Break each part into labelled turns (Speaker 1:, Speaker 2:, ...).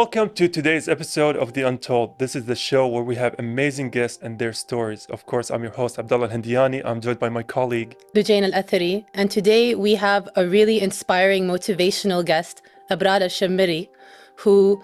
Speaker 1: Welcome to today's episode of The Untold. This is the show where we have amazing guests and their stories. Of course, I'm your host, Abdullah AlHendyani. I'm joined by my colleague,
Speaker 2: Lujain AlAtheri, and today we have a really inspiring motivational guest, Abrar Al-Shammari, who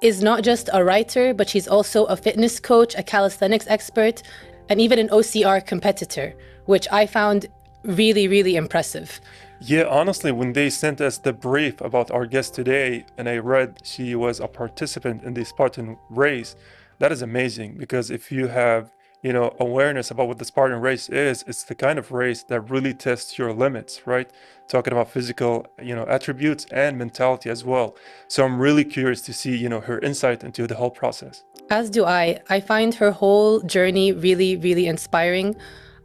Speaker 2: is not just a writer, but she's also a fitness coach, a calisthenics expert, and even an OCR competitor, which I found really, really impressive.
Speaker 1: Yeah, honestly, when they sent us the brief about our guest today, and I read she was a participant in the Spartan race, that is amazing because if you have, awareness about what the Spartan race is, it's the kind of race that really tests your limits, right? Talking about physical, attributes and mentality as well. So I'm really curious to see, her insight into the whole process.
Speaker 2: As do I. I find her whole journey really, really inspiring.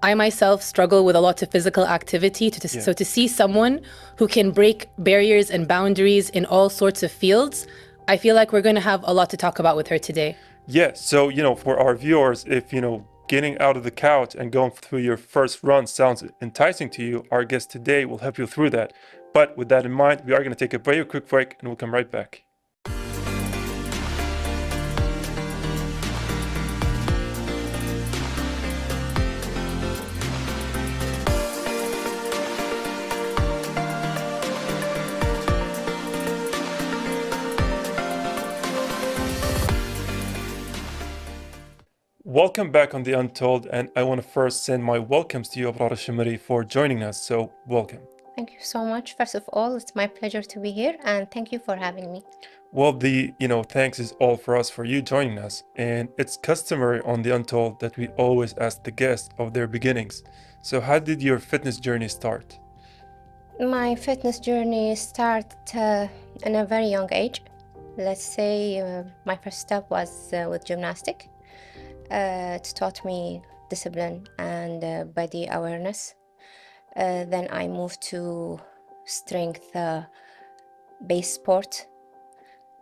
Speaker 2: I myself struggle with a lot of physical activity, so to see someone who can break barriers and boundaries in all sorts of fields, I feel like we're going to have a lot to talk about with her today.
Speaker 1: Yeah, so, for our viewers, if, getting out of the couch and going through your first run sounds enticing to you, our guest today will help you through that. But with that in mind, we are going to take a very quick break and we'll come right back. Welcome back on The Untold, and I want to first send my welcomes to you, Abrar Al-Shammari, for joining us. So, welcome.
Speaker 3: Thank you so much. First of all, it's my pleasure to be here, and thank you for having me.
Speaker 1: Well, thanks is all for us for you joining us. And it's customary on The Untold that we always ask the guests of their beginnings. So, how did your fitness journey start?
Speaker 3: My fitness journey started in a very young age. Let's say my first step was with gymnastic. It taught me discipline and body awareness. Then I moved to strength-based sport.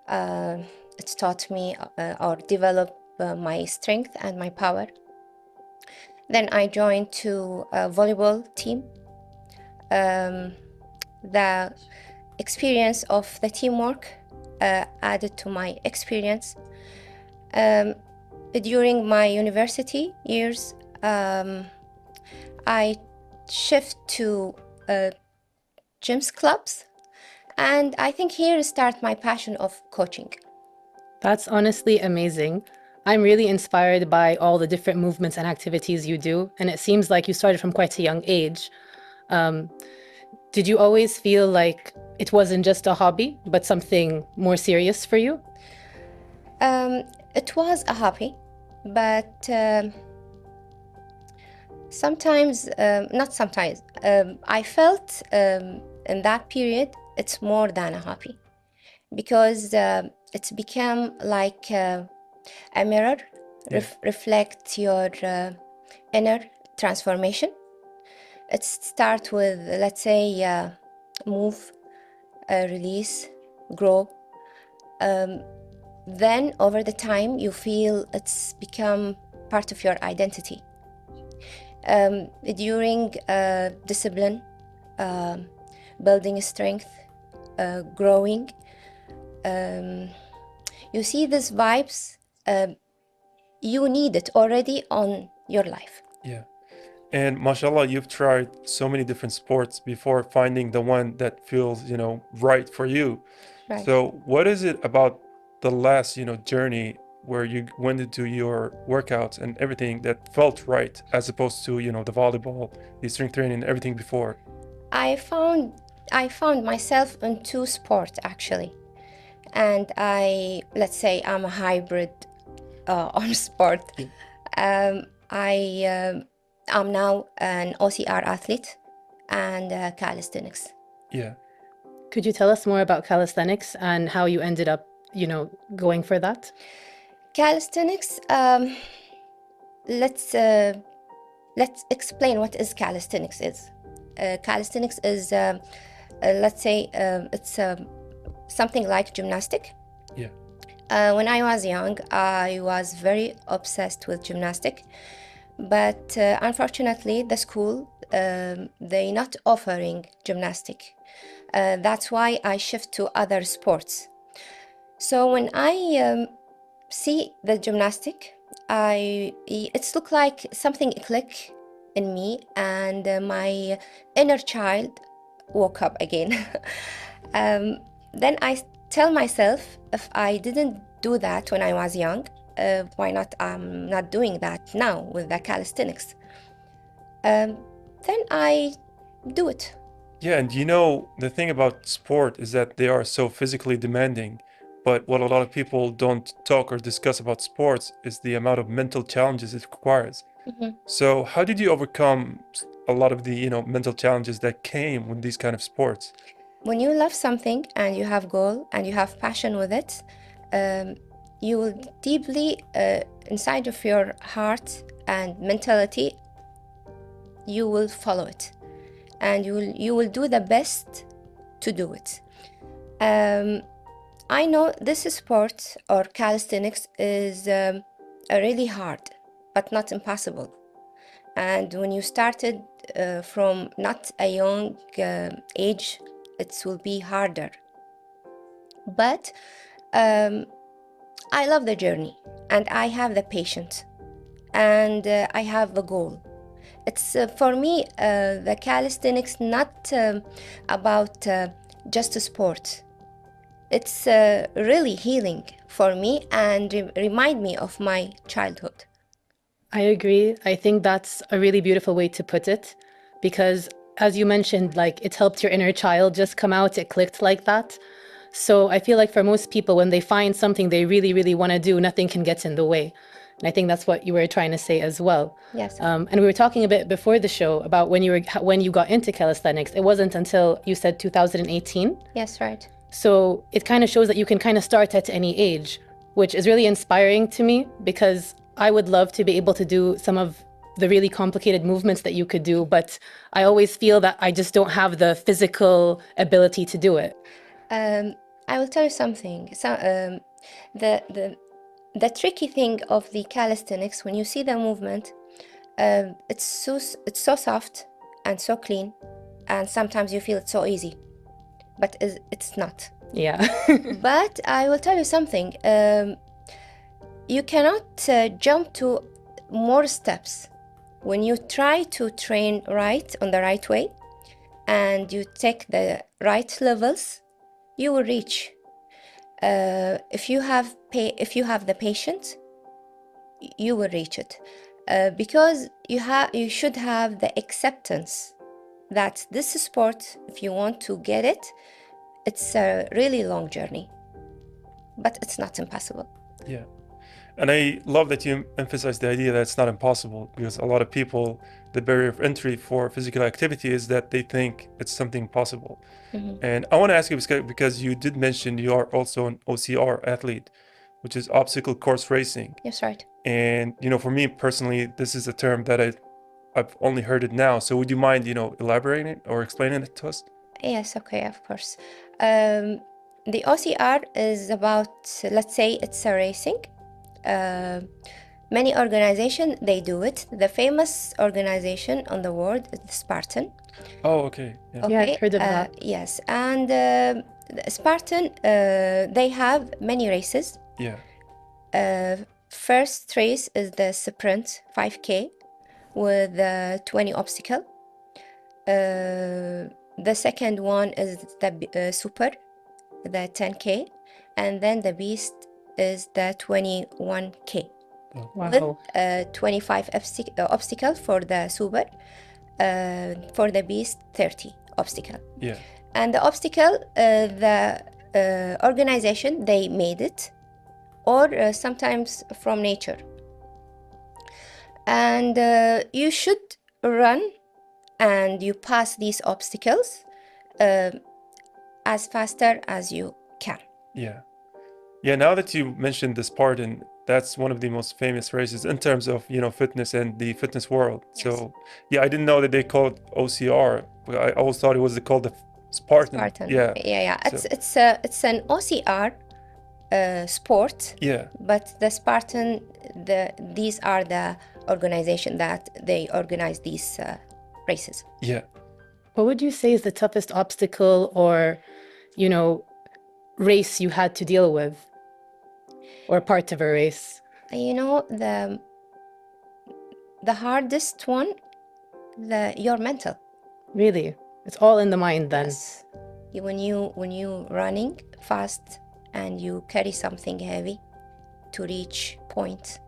Speaker 3: It taught me or developed my strength and my power. Then I joined to a volleyball team. The experience of the teamwork added to my experience. During my university years, I shift to gyms clubs, and I think here start my passion of coaching.
Speaker 2: That's honestly amazing. I'm really inspired by all the different movements and activities you do, and it seems like you started from quite a young age. Did you always feel like it wasn't just a hobby, but something more serious for you?
Speaker 3: It was a hobby, but not sometimes, I felt in that period it's more than a hobby, because it's become like a mirror, reflect your inner transformation. It starts with, let's say, move, release, grow. Then over the time you feel it's become part of your identity. During discipline, building strength, growing, you see these vibes, you need it already on your life.
Speaker 1: Yeah. And mashallah, you've tried so many different sports before finding the one that feels, right for you.
Speaker 3: Right.
Speaker 1: So what is it about the last, journey where you went into your workouts and everything that felt right, as opposed to, the volleyball, the strength training, and everything before?
Speaker 3: I found myself in two sports actually, and let's say I'm a hybrid on sport. I'm now an OCR athlete and calisthenics.
Speaker 1: Yeah.
Speaker 2: Could you tell us more about calisthenics and how you ended up, going for that?
Speaker 3: Calisthenics, let's explain what is calisthenics is. Calisthenics is, let's say, it's something like gymnastic.
Speaker 1: Yeah.
Speaker 3: When I was young, I was very obsessed with gymnastic, but unfortunately, the school, they not offering gymnastic. That's why I shift to other sports. So when I see the gymnastic, it's looked like something click in me, and my inner child woke up again. Then I tell myself, if I didn't do that when I was young, why not I'm not doing that now with the calisthenics? Then I do it.
Speaker 1: Yeah, and you know, the thing about sport is that they are so physically demanding. But what a lot of people don't talk or discuss about sports is the amount of mental challenges it requires. So, how did you overcome a lot of the, mental challenges that came with these kind of sports?
Speaker 3: When you love something and you have goal and you have passion with it, you will deeply inside of your heart and mentality, you will follow it, and you will do the best to do it. I know this sport or calisthenics is really hard, but not impossible. And when you started from not a young age, it will be harder. But I love the journey, and I have the patience, and I have a goal. It's for me, the calisthenics not about just a sport. It's really healing for me and remind me of my childhood.
Speaker 2: I agree. I think that's a really beautiful way to put it, because as you mentioned, like it helped your inner child just come out, it clicked like that. So I feel like for most people, when they find something they really, really want to do, nothing can get in the way. And I think that's what you were trying to say as well.
Speaker 3: Yes.
Speaker 2: And we were talking a bit before the show about when you got into calisthenics. It wasn't until you said 2018.
Speaker 3: Yes, right.
Speaker 2: So it kind of shows that you can kind of start at any age, which is really inspiring to me, because I would love to be able to do some of the really complicated movements that you could do, but I always feel that I just don't have the physical ability to do it.
Speaker 3: I will tell you something. So, the tricky thing of the calisthenics, when you see the movement, it's so soft and so clean, and sometimes you feel it's so easy, but it's not.
Speaker 2: Yeah.
Speaker 3: But I will tell you something. You cannot jump to more steps. When you try to train right on the right way, and you take the right levels, you will reach. If you have the patience, you will reach it, because you should have the acceptance that this sport, if you want to get it, it's a really long journey, but it's not impossible.
Speaker 1: Yeah. And I love that you emphasize the idea that it's not impossible, because a lot of people, the barrier of entry for physical activity is that they think it's something possible. And I want to ask you, because you did mention you are also an OCR athlete, which is obstacle course racing.
Speaker 3: Yes, right.
Speaker 1: And, for me personally, this is a term that I've only heard it now. So would you mind, elaborating it or explaining it to us?
Speaker 3: Yes, okay, of course. The OCR is about, let's say it's a racing. Many organizations, they do it. The famous organization on the world is the Spartan.
Speaker 1: Oh, okay. Yeah.
Speaker 2: Yeah, I've heard of that.
Speaker 3: Yes, and the Spartan, they have many races.
Speaker 1: Yeah.
Speaker 3: First race is the sprint 5K with 20 obstacle. The second one is the super, the 10K, and then the beast is the 21K.
Speaker 2: Wow.
Speaker 3: With 25 obstacle for the super, for the beast 30 obstacle.
Speaker 1: Yeah.
Speaker 3: And the obstacle, the organization, they made it, or sometimes from nature. And you should run and you pass these obstacles as faster as you can.
Speaker 1: Yeah. Yeah, now that you mentioned the Spartan, that's one of the most famous races in terms of, fitness and the fitness world.
Speaker 3: Yes.
Speaker 1: So, yeah, I didn't know that they called OCR. I always thought it was called the Spartan.
Speaker 3: Spartan.
Speaker 1: Yeah.
Speaker 3: Yeah.
Speaker 1: So-
Speaker 3: It's an OCR sport.
Speaker 1: Yeah.
Speaker 3: But the Spartan, these are the organization that they organize these races.
Speaker 1: Yeah.
Speaker 2: What would you say is the toughest obstacle or, race you had to deal with? or part of a race?
Speaker 3: You know, the hardest one, your mental.
Speaker 2: Really? It's all in the mind then.
Speaker 3: Yes. When you running fast and you carry something heavy to reach point,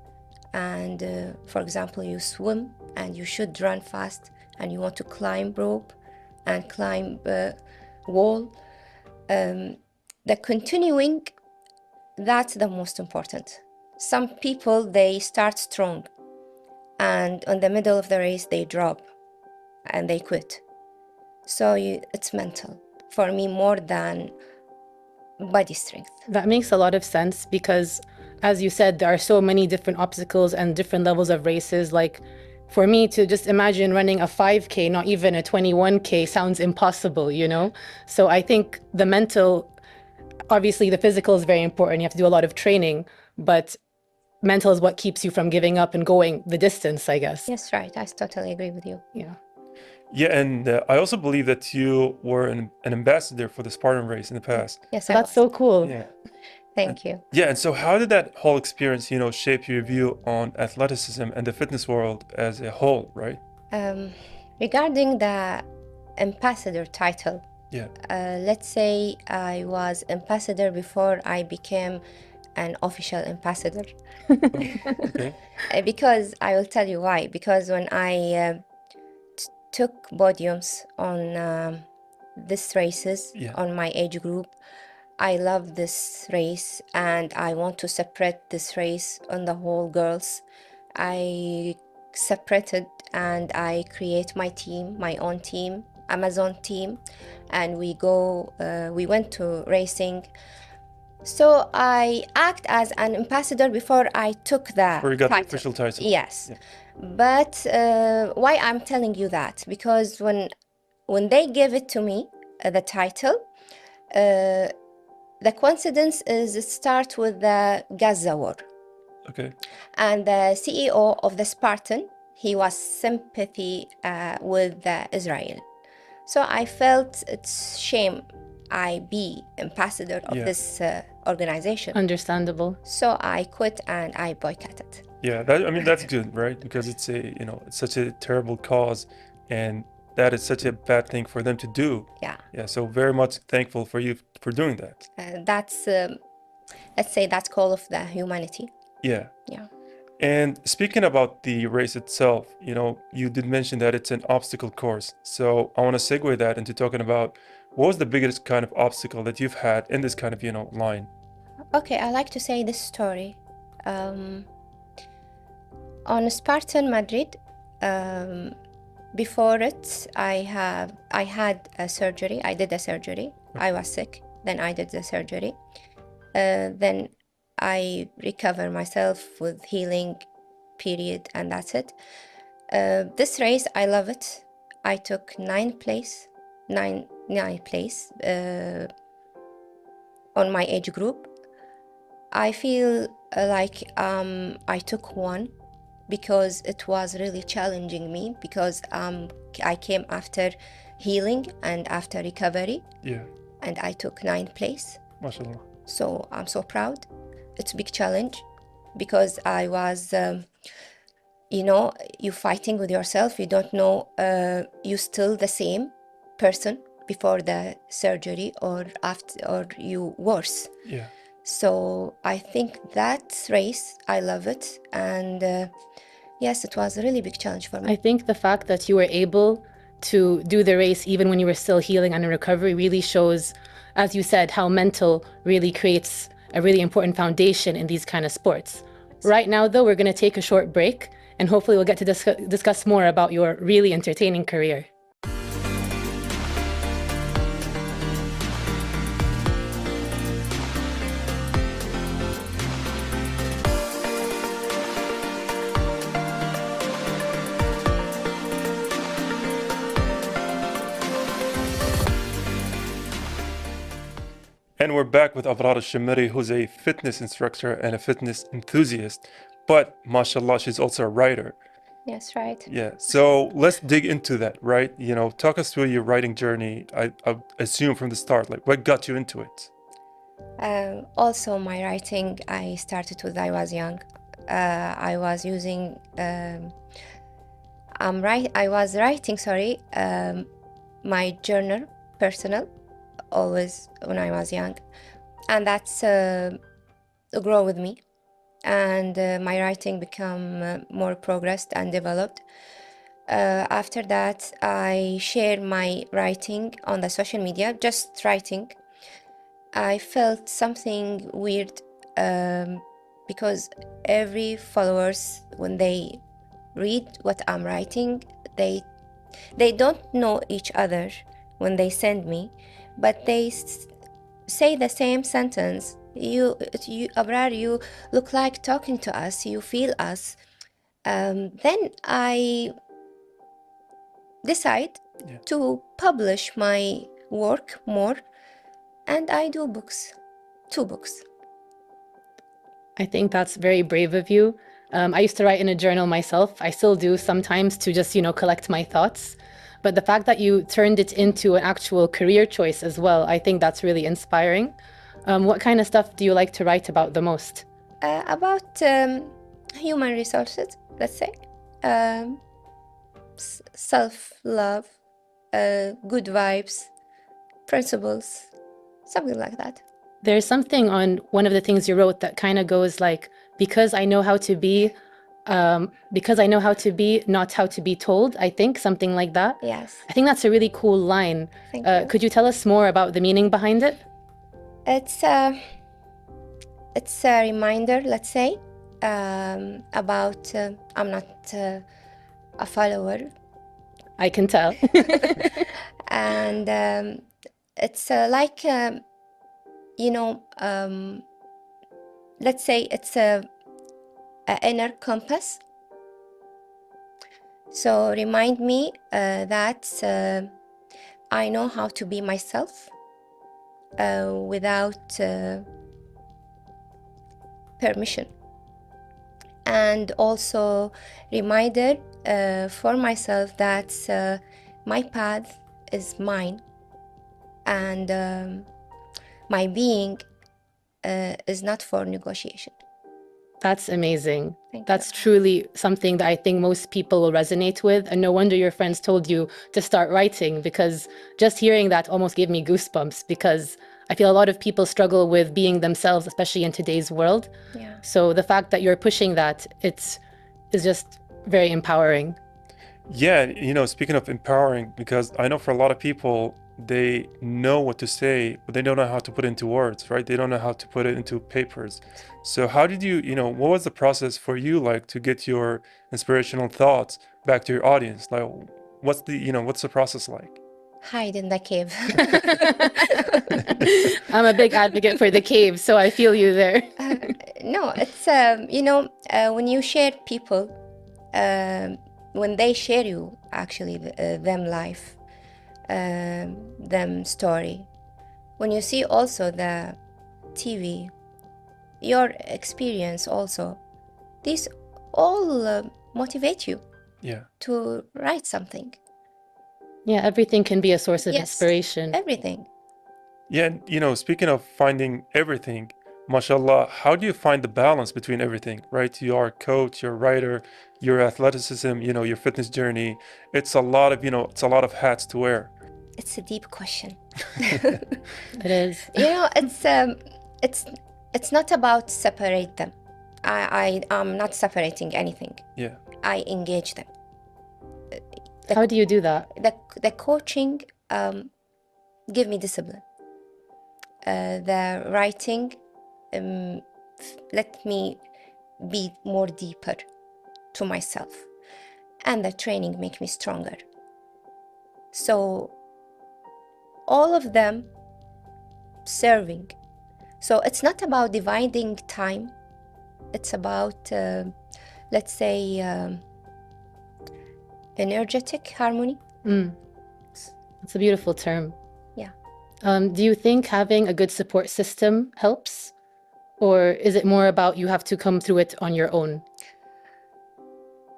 Speaker 3: and for example you swim and you should run fast and you want to climb rope and climb wall, the continuing, that's the most important. Some people, they start strong and in the middle of the race they drop and they quit. So it's mental for me more than body strength.
Speaker 2: That makes a lot of sense because, as you said, there are so many different obstacles and different levels of races. Like, for me to just imagine running a 5K, not even a 21K, sounds impossible, you know? So I think the mental, obviously the physical is very important. You have to do a lot of training, but mental is what keeps you from giving up and going the distance, I guess.
Speaker 3: Yes, right. I totally agree with you.
Speaker 2: Yeah.
Speaker 1: Yeah, and I also believe that you were an ambassador for the Spartan race in the past.
Speaker 3: Yes,
Speaker 2: So
Speaker 3: I
Speaker 2: that's
Speaker 3: was.
Speaker 2: so cool.
Speaker 1: Yeah.
Speaker 3: Thank you.
Speaker 1: Yeah, and so how did that whole experience, shape your view on athleticism and the fitness world as a whole, right?
Speaker 3: Regarding the ambassador title,
Speaker 1: Yeah.
Speaker 3: let's say I was ambassador before I became an official ambassador.
Speaker 1: Okay.
Speaker 3: Because I will tell you why. Because when I took podiums on these races,
Speaker 1: Yeah.
Speaker 3: on my age group, I love this race and I want to separate this race on the whole girls. I separated and I create my team, my own team, Amazon team, and we went to racing. So I act as an ambassador before I took the
Speaker 1: Or you got the
Speaker 3: title.
Speaker 1: official title.
Speaker 3: Yes.
Speaker 1: Yeah.
Speaker 3: But why I'm telling you that? Because when they gave it to me, the title, the coincidence is it starts with the Gaza war.
Speaker 1: Okay.
Speaker 3: And the CEO of the Spartan, he was sympathy with Israel. So I felt it's shame I be ambassador of
Speaker 1: Yeah.
Speaker 3: this organization.
Speaker 2: Understandable.
Speaker 3: So I quit and I boycotted.
Speaker 1: Yeah, that's good, right? Because it's it's such a terrible cause, and that is such a bad thing for them to do.
Speaker 3: Yeah.
Speaker 1: Yeah, so very much thankful for you for doing that.
Speaker 3: That's, let's say, that's call of the humanity.
Speaker 1: Yeah.
Speaker 3: Yeah.
Speaker 1: And speaking about the race itself, you did mention that it's an obstacle course. So I want to segue that into talking about what was the biggest kind of obstacle that you've had in this kind of, line?
Speaker 3: Okay, I like to say this story. On Spartan Madrid, before it, I had a surgery. I did a surgery. I was sick. Then I did the surgery. Then I recover myself with healing period, and that's it. This race, I love it. I took ninth place on my age group. I feel like I took one because it was really challenging me because I came after healing and after recovery.
Speaker 1: Yeah.
Speaker 3: And I took ninth place.
Speaker 1: MashaAllah.
Speaker 3: So I'm so proud. It's a big challenge because I was, you fighting with yourself. You don't know you still the same person before the surgery or after, or you worse.
Speaker 1: Yeah.
Speaker 3: So I think that race, I love it. And yes, it was a really big challenge for me.
Speaker 2: I think the fact that you were able to do the race even when you were still healing and in recovery really shows, as you said, how mental really creates a really important foundation in these kind of sports. Right now, though, we're going to take a short break and hopefully we'll get to discuss more about your really entertaining career.
Speaker 1: And we're back with Abrar Al-Shammari, who's a fitness instructor and a fitness enthusiast. But mashallah, she's also a writer.
Speaker 3: Yes, right.
Speaker 1: Yeah. So let's dig into that, right? Talk us through your writing journey. I assume from the start, like what got you into it?
Speaker 3: Also, my writing, I started when I was young. I was using, I was writing, my journal, personal, always when I was young. And that's grow with me. And my writing become more progressed and developed. After that, I share my writing on the social media, just writing. I felt something weird because every followers, when they read what I'm writing, they don't know each other when they send me, but they say the same sentence. You, Abrar, you look like talking to us. You feel us. Then I decide
Speaker 1: Yeah.
Speaker 3: to publish my work more, and I do books, 2 books.
Speaker 2: I think that's very brave of you. I used to write in a journal myself. I still do sometimes to just, collect my thoughts. But the fact that you turned it into an actual career choice as well, I think that's really inspiring. What kind of stuff do you like to write about the most?
Speaker 3: About human resources, let's say, self-love, good vibes, principles, something like that.
Speaker 2: There's something on one of the things you wrote that kind of goes like, because I know how to be, not how to be told, I think, something like that.
Speaker 3: Yes.
Speaker 2: I think that's a really cool line.
Speaker 3: Thank you.
Speaker 2: Could you tell us more about the meaning behind it?
Speaker 3: It's a reminder, let's say, about I'm not a follower,
Speaker 2: I can tell.
Speaker 3: and it's like let's say it's a inner compass. So remind me that I know how to be myself without permission, and also reminder for myself that my path is mine, and my being is not for negotiation.
Speaker 2: That's amazing.
Speaker 3: Thank
Speaker 2: That's
Speaker 3: you.
Speaker 2: truly something that I think most people will resonate with. And no wonder your friends told you to start writing, because just hearing that almost gave me goosebumps, because I feel a lot of people struggle with being themselves, especially in today's world.
Speaker 3: Yeah.
Speaker 2: So the fact that you're pushing that, is just very empowering.
Speaker 1: Yeah, speaking of empowering, because I know for a lot of people, they know what to say, but they don't know how to put it into words, right? They don't know how to put it into papers. So how did what was the process for you like to get your inspirational thoughts back to your audience? Like, what's the process like?
Speaker 3: Hide in the cave.
Speaker 2: I'm a big advocate for the cave, so I feel you there.
Speaker 3: No, it's when you share people, when they share you actually them life, them story. When you see also the TV, your experience also, these all motivate you
Speaker 1: Yeah.
Speaker 3: to write something.
Speaker 2: Yeah, everything can be a source of
Speaker 3: Yes,
Speaker 2: inspiration.
Speaker 3: everything.
Speaker 1: Yeah, and speaking of finding everything, mashallah, how do you find the balance between everything, right? You are a coach, you're a writer, your athleticism, your fitness journey. It's a lot of hats to wear.
Speaker 3: It's a deep question.
Speaker 2: It is.
Speaker 3: It's not about separate them. I'm not separating anything.
Speaker 1: Yeah.
Speaker 3: I engage them.
Speaker 2: How do you do that?
Speaker 3: The coaching give me discipline. The writing let me be more deeper to myself, and the training make me stronger. So all of them serving. So it's not about dividing time. It's about let's say energetic harmony.
Speaker 2: It's a beautiful term.
Speaker 3: Yeah.
Speaker 2: Do you think having a good support system helps? Or is it more about you have to come through it on your own?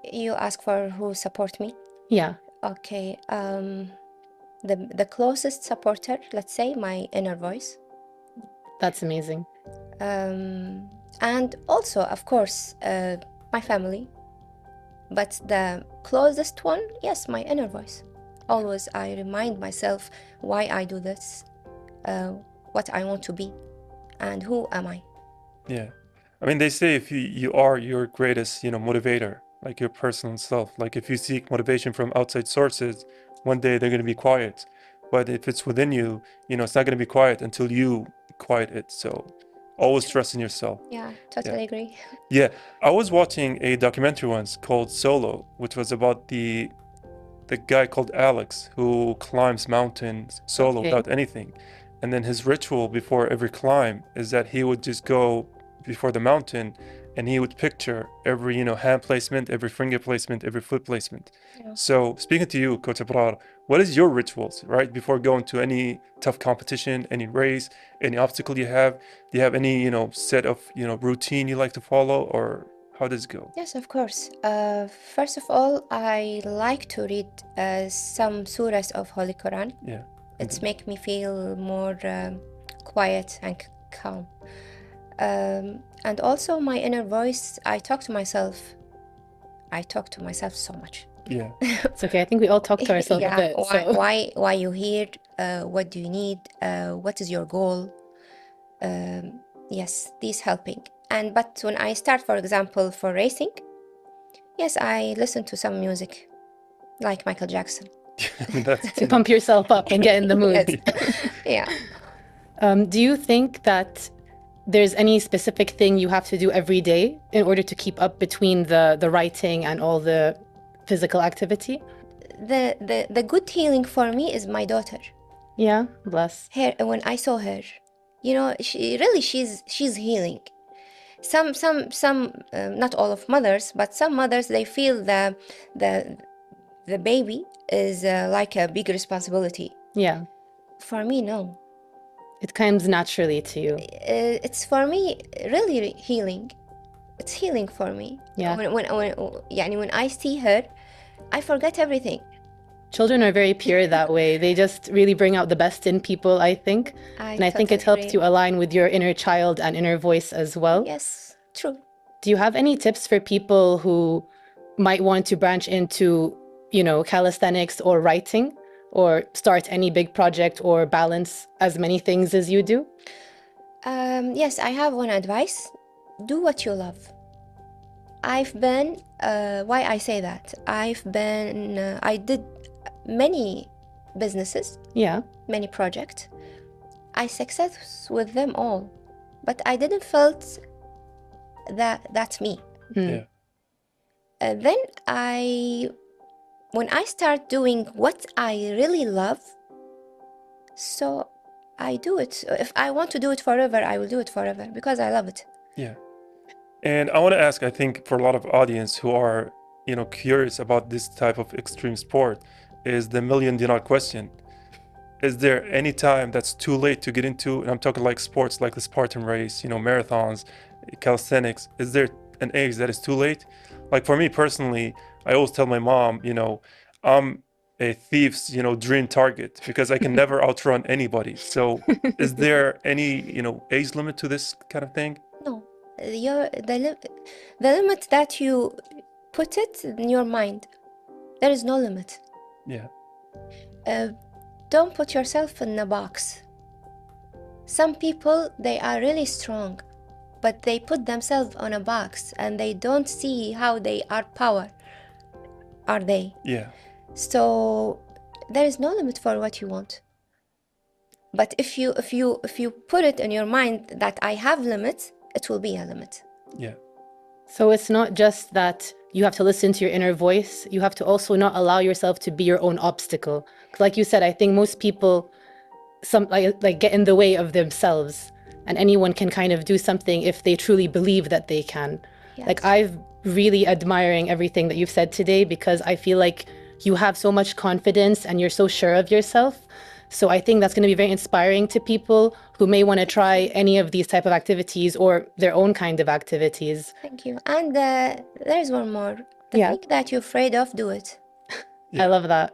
Speaker 3: You ask for who support me?
Speaker 2: Yeah.
Speaker 3: Okay. The closest supporter, let's say my inner voice.
Speaker 2: That's amazing.
Speaker 3: And also, of course, my family. But the closest one, yes, my inner voice. Always I remind myself why I do this, what I want to be, and who am I.
Speaker 1: Yeah. I mean, they say if you are your greatest, motivator, like your personal self. Like if you seek motivation from outside sources, one day they're going to be quiet. But if it's within you, it's not going to be quiet until you quiet it. So always trust in yourself.
Speaker 3: Yeah,
Speaker 1: Yeah.
Speaker 3: totally agree.
Speaker 1: Yeah. I was watching a documentary once called Solo, which was about the guy called Alex who climbs mountains solo
Speaker 2: Okay.
Speaker 1: without anything. And then his ritual before every climb is that he would just go before the mountain and he would picture every, hand placement, every finger placement, every foot placement.
Speaker 3: Yeah.
Speaker 1: So speaking to you, Coach Abrar, what is your rituals, right? Before going to any tough competition, any race, any obstacle you have? Do you have any, set of, routine you like to follow, or how does it go?
Speaker 3: Yes, of course. First of all, I like to read some surahs of Holy Quran.
Speaker 1: Yeah.
Speaker 3: It's make me feel more quiet and calm. And also my inner voice, I talk to myself. I talk to myself so much.
Speaker 1: Yeah.
Speaker 2: It's okay. I think we all talk to ourselves a
Speaker 3: Yeah,
Speaker 2: bit. So
Speaker 3: why you here? What do you need? What is your goal? Yes, this helping. But when I start, for example, for racing, yes, I listen to some music, like Michael Jackson.
Speaker 1: I mean, that's,
Speaker 2: to pump yourself up and get in the mood.
Speaker 3: Yes. Yeah.
Speaker 2: Do you think that there's any specific thing you have to do every day in order to keep up between the writing and all the physical activity?
Speaker 3: The good healing for me is my daughter.
Speaker 2: Yeah, bless.
Speaker 3: Her, when I saw her, she's healing. Some not all of mothers, but some mothers, they feel the baby is like a big responsibility.
Speaker 2: Yeah,
Speaker 3: For me, no.
Speaker 2: it comes naturally to you.
Speaker 3: It's for me really healing. It's healing for me.
Speaker 2: Yeah.
Speaker 3: When I see her, I forget everything.
Speaker 2: Children are very pure that way. They just really bring out the best in people, I think. And I think it
Speaker 3: totally
Speaker 2: helps
Speaker 3: agree.
Speaker 2: you align with your inner child and inner voice as well.
Speaker 3: Yes, true.
Speaker 2: Do you have any tips for people who might want to branch into, calisthenics or writing, or start any big project or balance as many things as you do?
Speaker 3: Yes, I have one advice. Do what you love. I've been, why I say that? I did many businesses,
Speaker 2: Yeah.
Speaker 3: many projects. I success with them all, but I didn't felt that that's me.
Speaker 1: Yeah.
Speaker 3: Then when I start doing what I really love, so I do it. If I want to do it forever, I will do it forever because I love it.
Speaker 1: Yeah. And I want to ask, I think for a lot of audience who are, curious about this type of extreme sport, is the $1,000,000 question. Is there any time that's too late to get into, and I'm talking like sports like the Spartan race, marathons, calisthenics, is there an age that is too late? Like for me personally, I always tell my mom, I'm a thief's, dream target because I can never outrun anybody. So is there any, age limit to this kind of thing?
Speaker 3: No, the limit that you put it in your mind, there is no limit.
Speaker 1: Yeah.
Speaker 3: Don't put yourself in a box. Some people, they are really strong, but they put themselves on a box and they don't see how they are power. Are they?
Speaker 1: Yeah.
Speaker 3: So there is no limit for what you want. But if you put it in your mind that I have limits, it will be a limit.
Speaker 1: Yeah.
Speaker 2: So it's not just that you have to listen to your inner voice, you have to also not allow yourself to be your own obstacle. 'Cause like you said, I think most people like get in the way of themselves, and anyone can kind of do something if they truly believe that they can.
Speaker 3: Yes.
Speaker 2: Like I've really admiring everything that you've said today because I feel like you have so much confidence and you're so sure of yourself. So I think that's going to be very inspiring to people who may want to try any of these type of activities or their own kind of activities.
Speaker 3: Thank you. And there's one more. The
Speaker 2: Yeah.
Speaker 3: thing that you're afraid of, do it.
Speaker 2: I love that.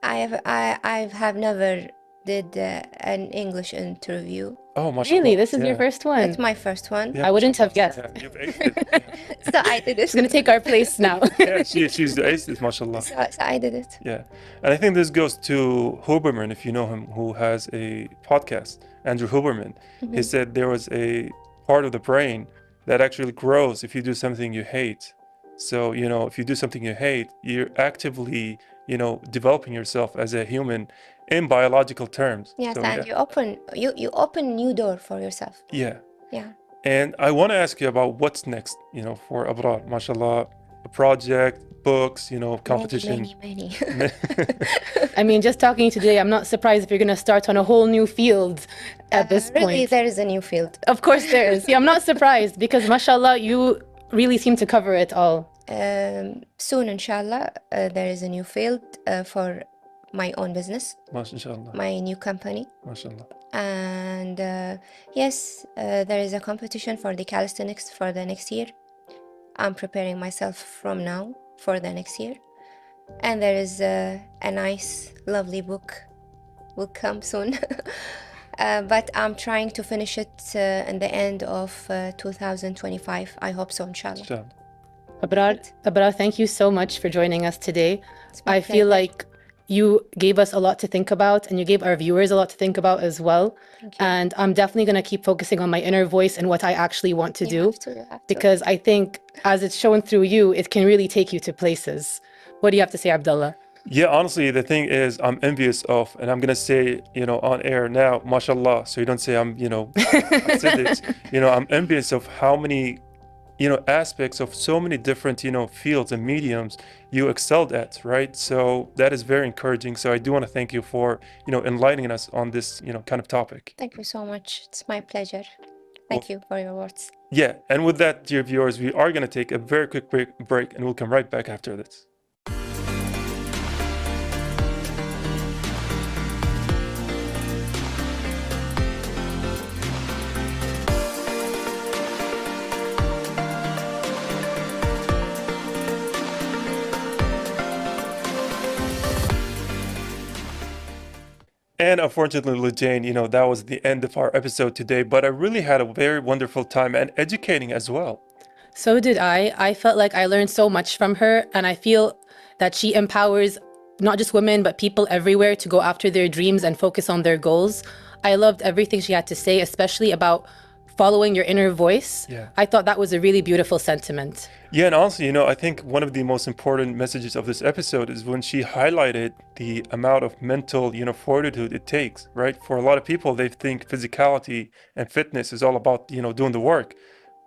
Speaker 3: I have never did an English interview
Speaker 1: Oh, mashallah.
Speaker 2: Really? This is your
Speaker 1: Yeah.
Speaker 2: first one?
Speaker 3: It's my first one.
Speaker 1: Yeah,
Speaker 2: I wouldn't have guessed.
Speaker 1: yeah, you've aced it.
Speaker 3: So I did it.
Speaker 2: She's going to take our place now.
Speaker 1: Yeah, she's aced it, mashallah.
Speaker 3: So I did it.
Speaker 1: Yeah. And I think this goes to Huberman, if you know him, who has a podcast, Andrew Huberman. He said there was a part of the brain that actually grows if you do something you hate. So, if you do something you hate, you're actively, developing yourself as a human in biological terms.
Speaker 3: Yes,
Speaker 1: So,
Speaker 3: and you open new door for yourself.
Speaker 1: yeah.
Speaker 3: Yeah.
Speaker 1: And I want to ask you about what's next, for Abrar, mashallah, a project, books, competition.
Speaker 3: Many.
Speaker 2: I mean, just talking today, I'm not surprised if you're going to start on a whole new field at this
Speaker 3: Really,
Speaker 2: point.
Speaker 3: there is a new field.
Speaker 2: Of course there is. Yeah, I'm not surprised because, mashallah, you really seem to cover it all.
Speaker 3: Soon, inshallah, there is a new field for my own business,
Speaker 1: Mashallah,
Speaker 3: my new company.
Speaker 1: mashallah.
Speaker 3: And yes, there is a competition for the calisthenics for the next year. I'm preparing myself from now for the next year. And there is a nice, lovely book will come soon. But I'm trying to finish it in the end of 2025. I hope so, inshallah.
Speaker 1: Inshallah.
Speaker 2: Abrar, thank you so much for joining us today.
Speaker 3: my
Speaker 2: I feel
Speaker 3: pleasure.
Speaker 2: like you gave us a lot to think about and you gave our viewers a lot to think about as well.
Speaker 3: Thank you.
Speaker 2: And I'm definitely going to keep focusing on my inner voice and what I actually want to
Speaker 3: You
Speaker 2: do.
Speaker 3: have to, you have to.
Speaker 2: Because I think as it's shown through you, it can really take you to places. What do you have to say, Abdullah?
Speaker 1: Yeah, honestly, the thing is, I'm envious of, and I'm gonna say, on air now, mashallah, so you don't say I said it. I'm envious of how many, aspects of so many different, fields and mediums you excelled at, right? So that is very encouraging. So I do want to thank you for, enlightening us on this, kind of topic.
Speaker 3: Thank you so much. It's my pleasure. Thank you for your words.
Speaker 1: Yeah, and with that, dear viewers, we are gonna take a very quick break, and we'll come right back after this. And unfortunately, Lujain, that was the end of our episode today, but I really had a very wonderful time and educating as well.
Speaker 2: So did I. I felt like I learned so much from her, and I feel that she empowers not just women, but people everywhere to go after their dreams and focus on their goals. I loved everything she had to say, especially about following your inner voice.
Speaker 1: Yeah.
Speaker 2: I thought that was a really beautiful sentiment.
Speaker 1: Yeah, and also, I think one of the most important messages of this episode is when she highlighted the amount of mental, fortitude it takes, right? For a lot of people, they think physicality and fitness is all about, doing the work.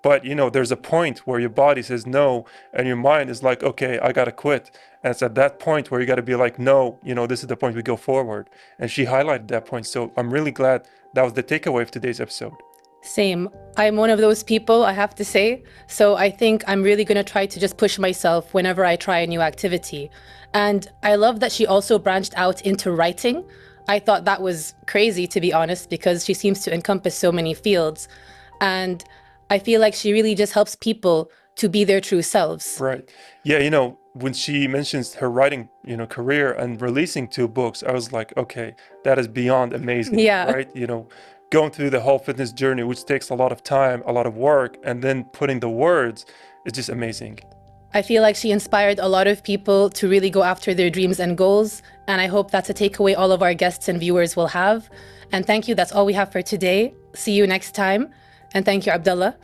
Speaker 1: But, there's a point where your body says no, and your mind is like, okay, I gotta quit. And it's at that point where you gotta be like, no, this is the point we go forward. And she highlighted that point. So I'm really glad that was the takeaway of today's episode.
Speaker 2: Same. I'm one of those people, I have to say. So I think I'm really going to try to just push myself whenever I try a new activity. And I love that she also branched out into writing. I thought that was crazy, to be honest, because she seems to encompass so many fields. And I feel like she really just helps people to be their true selves.
Speaker 1: Right. Yeah, when she mentions her writing, career and releasing 2 books, I was like, okay, that is beyond amazing.
Speaker 2: Yeah.
Speaker 1: Right. Going through the whole fitness journey, which takes a lot of time, a lot of work, and then putting the words is just amazing.
Speaker 2: I feel like she inspired a lot of people to really go after their dreams and goals. And I hope that's a takeaway all of our guests and viewers will have. And thank you. That's all we have for today. See you next time. And thank you, Abdullah.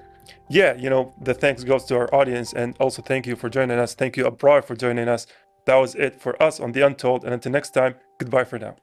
Speaker 1: Yeah, the thanks goes to our audience, and also thank you for joining us. Thank you, Abrar, for joining us. That was it for us on The Untold. And until next time, goodbye for now.